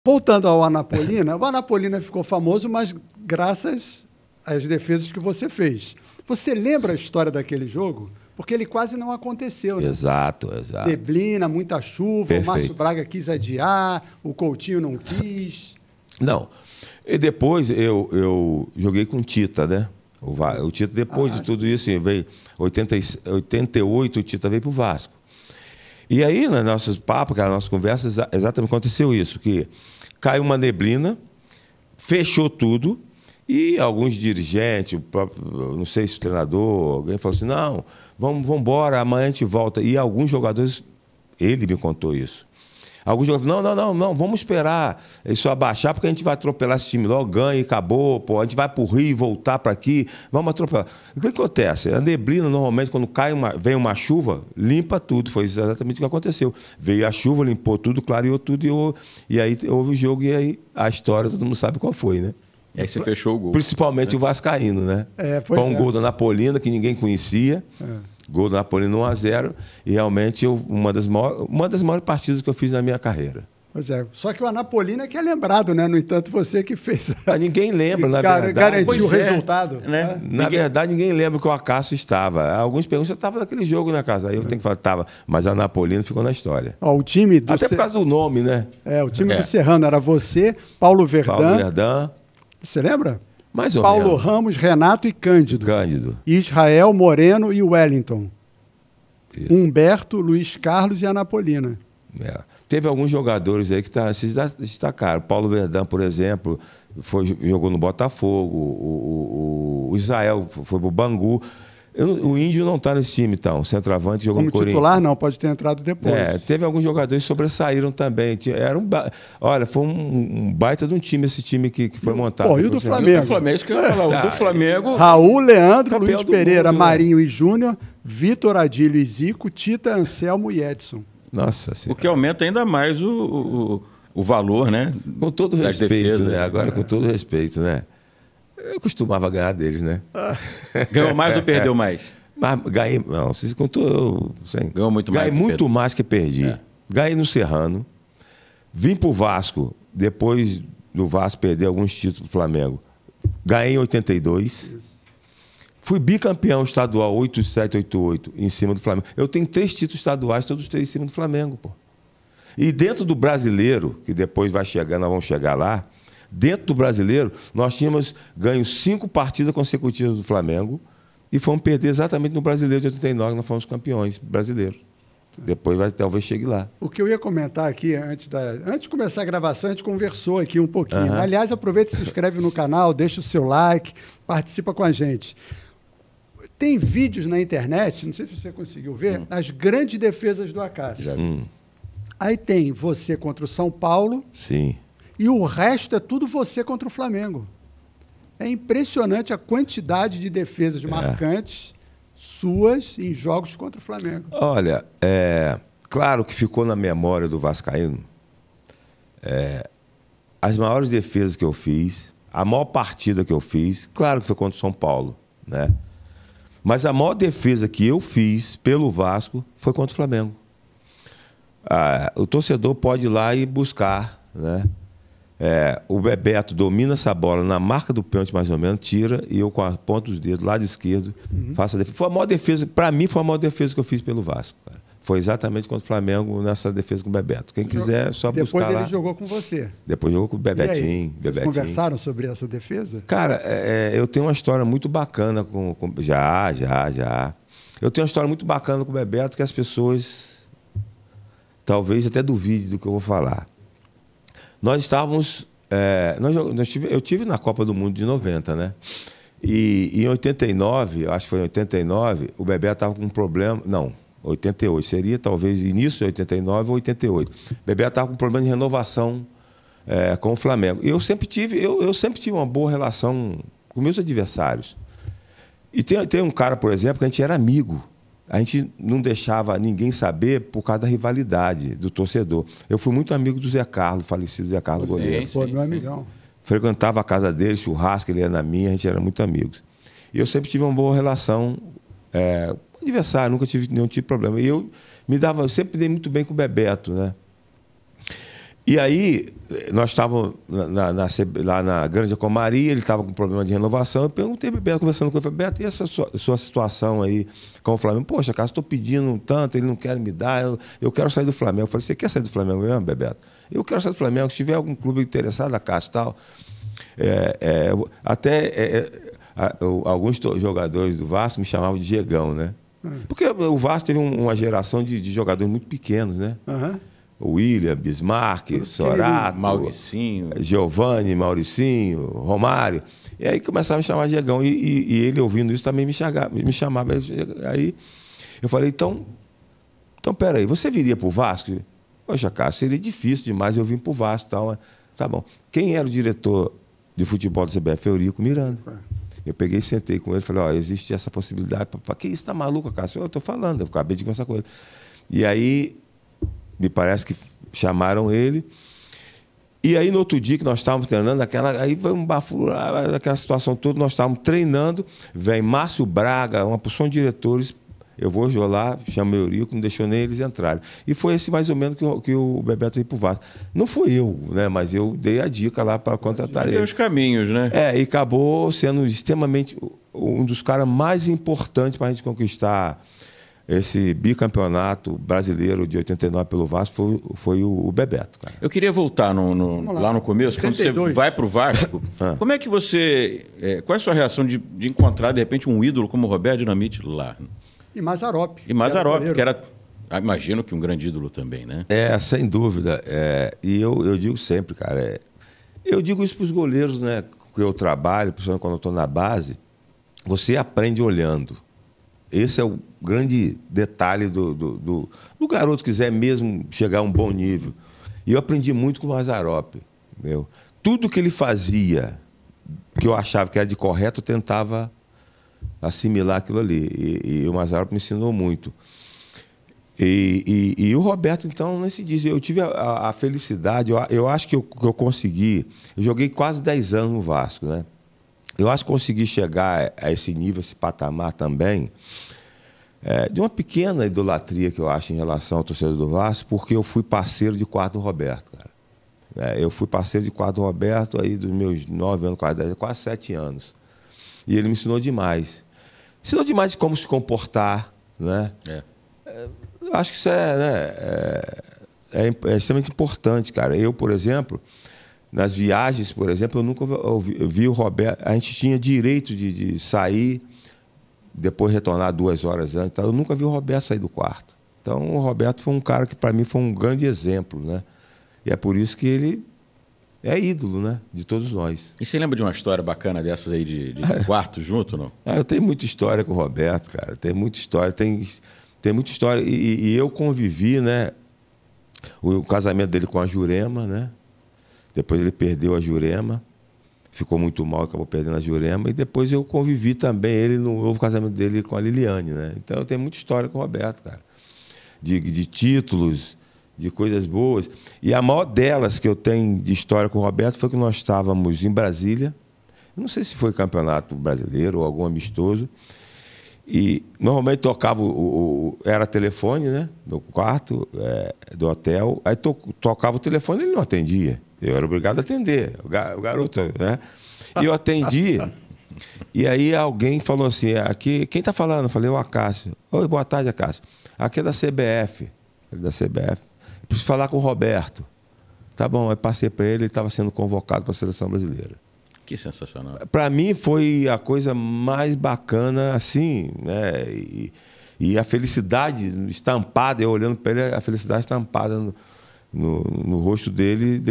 Voltando ao Anapolina, o Anapolina ficou famoso, mas graças às defesas que você fez. Você lembra a história daquele jogo? Porque ele quase não aconteceu, né? Exato. Neblina, muita chuva, Perfeito. o Márcio Braga quis adiar, o Coutinho não quis. Não. E depois eu joguei com o Tita, né? O Tita, depois de tudo isso, veio 88, o Tita veio para o Vasco. E aí, nas nossas papos, nas nossas conversas, exatamente aconteceu isso, que caiu uma neblina, fechou tudo, e alguns dirigentes, o próprio, não sei se o treinador, alguém falou assim, não, vamos embora, amanhã a gente volta. E alguns jogadores, ele me contou isso. Alguns jogadores, não, vamos esperar isso abaixar, porque a gente vai atropelar esse time logo, ganha e acabou, pô, a gente vai para o Rio, voltar para aqui, vamos atropelar. O que acontece? A neblina, normalmente, quando vem uma chuva, limpa tudo, foi exatamente o que aconteceu. Veio a chuva, limpou tudo, clareou tudo, e aí houve o jogo, e aí a história, todo mundo sabe qual foi, né? E aí você fechou o gol. Principalmente o vascaíno, né? Foi um gol da Anapolina, que ninguém conhecia. Gol da Anapolina 1-0. E realmente uma das maiores partidas que eu fiz na minha carreira. Pois é. Só que o Anapolina que é lembrado, né? No entanto, você que fez. Ninguém lembra, na verdade. Garantiu o resultado. Né? Na verdade, ninguém lembra que o Acácio estava. Alguns perguntam, você estava naquele jogo, né, casa? Aí eu tenho que falar, estava. Mas a Anapolina ficou na história. Ó, o time do Até por causa do nome, né? o time do Serrano era você, Paulo Verdão. Você lembra? Mais ou Paulo menos. Ramos, Renato e Cândido. Israel, Moreno e Wellington. Isso. Humberto, Luiz Carlos e Anapolina. Teve alguns jogadores aí que se destacaram. Paulo Verdão, por exemplo, jogou no Botafogo. O Israel foi pro Bangu. O Índio não está nesse time, então. O centroavante jogou no Corinthians. Como titular, não. Pode ter entrado depois. Teve alguns jogadores que sobressaíram também. Olha, foi um baita de um time, esse time que foi montado. Pô, e o do Flamengo? O do Flamengo, isso que eu ia falar. O do Flamengo... Raul, Leandro, Campeão Luiz do Pereira, mundo, Marinho e Júnior, Vitor, Adílio e Zico, Tita, Anselmo e Edson. Nossa Senhora. O que aumenta ainda mais o valor, né? Com todo respeito, defesas, né? Agora, com todo respeito, né? Eu costumava ganhar deles, né? Ganhou mais ou perdeu mais? Mas ganhei, não, vocês contou, ganhou muito mais. Ganhei muito mais que perdi. Ganhei no Serrano. Vim pro Vasco, depois do Vasco perder alguns títulos do Flamengo. Ganhei em 82. Fui bicampeão estadual 87, 88 em cima do Flamengo. Eu tenho 3 títulos estaduais, todos 3 em cima do Flamengo, pô. E dentro do brasileiro, que depois vai chegar, nós vamos chegar lá, dentro do brasileiro, nós tínhamos ganho 5 partidas consecutivas do Flamengo e fomos perder exatamente no brasileiro de 89, nós fomos campeões brasileiros. Depois talvez chegue lá. O que eu ia comentar aqui, antes de começar a gravação, a gente conversou aqui um pouquinho. Aliás, aproveita e se inscreve no canal, deixa o seu like, participa com a gente. Tem vídeos na internet, não sei se você conseguiu ver, as grandes defesas do Acácio. Aí tem você contra o São Paulo. Sim. E o resto é tudo você contra o Flamengo. É impressionante a quantidade de defesas marcantes suas em jogos contra o Flamengo. Olha, claro que ficou na memória do vascaíno as maiores defesas que eu fiz, a maior partida que eu fiz, claro que foi contra o São Paulo, né? Mas a maior defesa que eu fiz pelo Vasco foi contra o Flamengo. O torcedor pode ir lá e buscar, né? O Bebeto domina essa bola na marca do pênalti, mais ou menos, tira, e eu com a ponta dos dedos, lado esquerdo, faço a defesa. Foi a maior defesa, para mim, foi a maior defesa que eu fiz pelo Vasco, cara. Foi exatamente contra o Flamengo nessa defesa com o Bebeto. Quem quiser, é só buscar lá. Depois ele jogou com você. Depois jogou com o Bebetinho. Vocês conversaram sobre essa defesa? Cara, eu tenho uma história muito bacana Já. Eu tenho uma história muito bacana com o Bebeto que as pessoas talvez até duvidem do que eu vou falar. Nós estávamos... eu tive na Copa do Mundo de 90, né? E em 89, acho que foi em 89, o Bebeto estava com um problema... Não, 88. Seria talvez início de 89 ou 88. O Bebeto estava com um problema de renovação com o Flamengo. E eu sempre tive uma boa relação com meus adversários. E tem um cara, por exemplo, que a gente era amigo. A gente não deixava ninguém saber por causa da rivalidade do torcedor. Eu fui muito amigo do Zé Carlos, falecido Zé Carlos goleiro. Pô, meu amigão. Frequentava a casa dele, churrasco, ele ia na minha, a gente era muito amigos. E eu sempre tive uma boa relação com o adversário, nunca tive nenhum tipo de problema. E eu sempre me dei muito bem com o Bebeto, né? E aí, nós estávamos lá na Grande Comaria, ele estava com problema de renovação. Eu perguntei para o Bebeto, conversando com ele, falei, Beto, e essa sua situação aí com o Flamengo? Poxa, cara, estou pedindo tanto, ele não quer me dar, eu quero sair do Flamengo. Eu falei, você quer sair do Flamengo mesmo, Bebeto? Eu quero sair do Flamengo, se tiver algum clube interessado, a Cássio e tal. Alguns jogadores do Vasco me chamavam de Diegão, né? Porque o Vasco teve uma geração de jogadores muito pequenos, né? O William, Bismarck, Sorato, Mauricinho, Giovanni, Mauricinho, Romário. E aí começava a me chamar de Diegão. E ele, ouvindo isso, também me chamava. Aí eu falei, então peraí, você viria para o Vasco? Poxa, cara, seria difícil demais eu vir para o Vasco. Tal. Tá bom. Quem era o diretor de futebol da CBF? Eurico Miranda. Eu peguei e sentei com ele e falei, existe essa possibilidade. Que isso, tá maluco, cara? Eu estou falando, eu acabei de conversar com ele. E aí, me parece que chamaram ele. E aí, no outro dia que nós estávamos treinando, aí foi um bafo, aquela situação toda, nós estávamos treinando, vem Márcio Braga, uma porção de diretores, eu vou lá, chamei o Eurico, não deixou nem eles entrarem. E foi esse mais ou menos que o Bebeto veio para o Vasco. Não fui eu, né? Mas eu dei a dica lá para contratar ele. Os caminhos, né? E acabou sendo extremamente um dos caras mais importantes para a gente conquistar esse bicampeonato brasileiro de 89 pelo Vasco, foi o Bebeto, cara. Eu queria voltar lá no começo, 82. Quando você vai para o Vasco, como é que você... qual é a sua reação de encontrar, de repente, um ídolo como o Roberto Dinamite lá? E Mazzaropi. E Mazzaropi, que era, imagino que um grande ídolo também, né? Sem dúvida. E eu digo sempre, cara, eu digo isso para os goleiros, né, que eu trabalho, principalmente quando eu estou na base, você aprende olhando. Esse é o grande detalhe do garoto que quiser mesmo chegar a um bom nível. E eu aprendi muito com o Mazzaropi. Tudo que ele fazia, que eu achava que era de correto, eu tentava assimilar aquilo ali. E o Mazzaropi me ensinou muito. E o Roberto, então, nesse dia, eu tive a felicidade, eu acho que eu consegui. Eu joguei quase 10 anos no Vasco, né? Eu acho que consegui chegar a esse nível, esse patamar também, de uma pequena idolatria que eu acho em relação ao torcedor do Vasco, porque eu fui parceiro de quarto do Roberto, cara. Eu fui parceiro de quarto do Roberto aí dos meus 9 anos, quase 7 anos. E ele me ensinou demais. Ensinou demais de como se comportar, né? Eu acho que isso é extremamente importante, cara. Eu, por exemplo, nas viagens, por exemplo, eu nunca vi o Roberto. A gente tinha direito de sair, depois retornar 2 horas antes. Eu nunca vi o Roberto sair do quarto. Então, o Roberto foi um cara que, para mim, foi um grande exemplo, né? E é por isso que ele é ídolo, né? De todos nós. E você lembra de uma história bacana dessas aí de quarto junto, não? Eu tenho muita história com o Roberto, cara. Tem muita história. Tem muita história. E eu convivi, né? O casamento dele com a Jurema, né? Depois ele perdeu a Jurema, ficou muito mal, acabou perdendo a Jurema. E depois eu convivi também ele no novo casamento dele com a Liliane, né? Então eu tenho muita história com o Roberto, cara. De títulos, de coisas boas. E a maior delas que eu tenho de história com o Roberto foi que nós estávamos em Brasília. Eu não sei se foi campeonato brasileiro ou algum amistoso. E normalmente tocava, era telefone, né? Do quarto, do hotel. Aí tocava o telefone e ele não atendia. Eu era obrigado a atender, o garoto, né? E eu atendi. E aí alguém falou assim, aqui, quem está falando? Eu falei, o Acácio. Oi, boa tarde, Acácio. Aqui é da CBF. Preciso falar com o Roberto. Tá bom, aí passei para ele estava sendo convocado para a Seleção Brasileira. Que sensacional. Para mim foi a coisa mais bacana, assim, né? E a felicidade estampada, eu olhando para ele, a felicidade estampada no rosto dele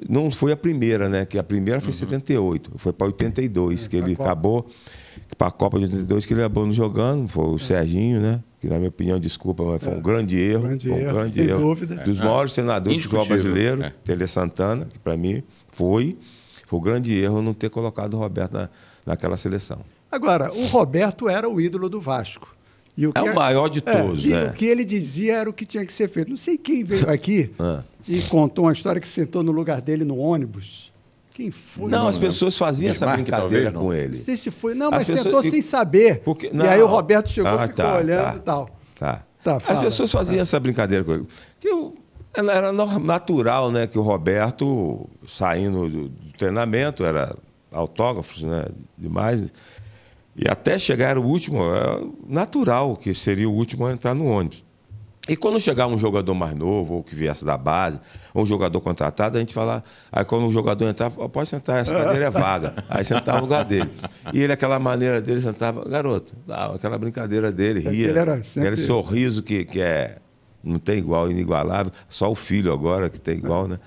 não foi a primeira, né? Que a primeira foi em 78, foi para 82, que ele acabou, para a Copa de 82, que ele acabou não jogando, foi o Serginho, né? Que, na minha opinião, desculpa, mas foi um grande erro. Um grande erro. Dúvida. Dos maiores senadores do futebol brasileiro, Tele Santana, que para mim foi um grande erro não ter colocado o Roberto naquela seleção. Agora, o Roberto era o ídolo do Vasco. E o maior de todos, né? E o que ele dizia era o que tinha que ser feito. Não sei quem veio aqui e contou uma história que sentou no lugar dele no ônibus. Quem foi? Não, as pessoas faziam essa brincadeira com ele. Não sei se foi. Não, mas sentou sem saber. E aí o Roberto chegou e ficou olhando e tal. As pessoas faziam essa brincadeira com ele. Era natural, né, que o Roberto, saindo do treinamento, era autógrafos, né, demais, e até chegar o último, é natural que seria o último a entrar no ônibus. E quando chegar um jogador mais novo, ou que viesse da base, ou um jogador contratado, a gente fala, aí quando o jogador entrava, pode sentar, essa cadeira é vaga. Aí sentava no lugar dele. E ele, aquela maneira dele, sentava, garoto, aquela brincadeira dele, ria. Ele era sempre... Aquele sorriso que não tem igual, inigualável, só o filho agora que tem igual, né?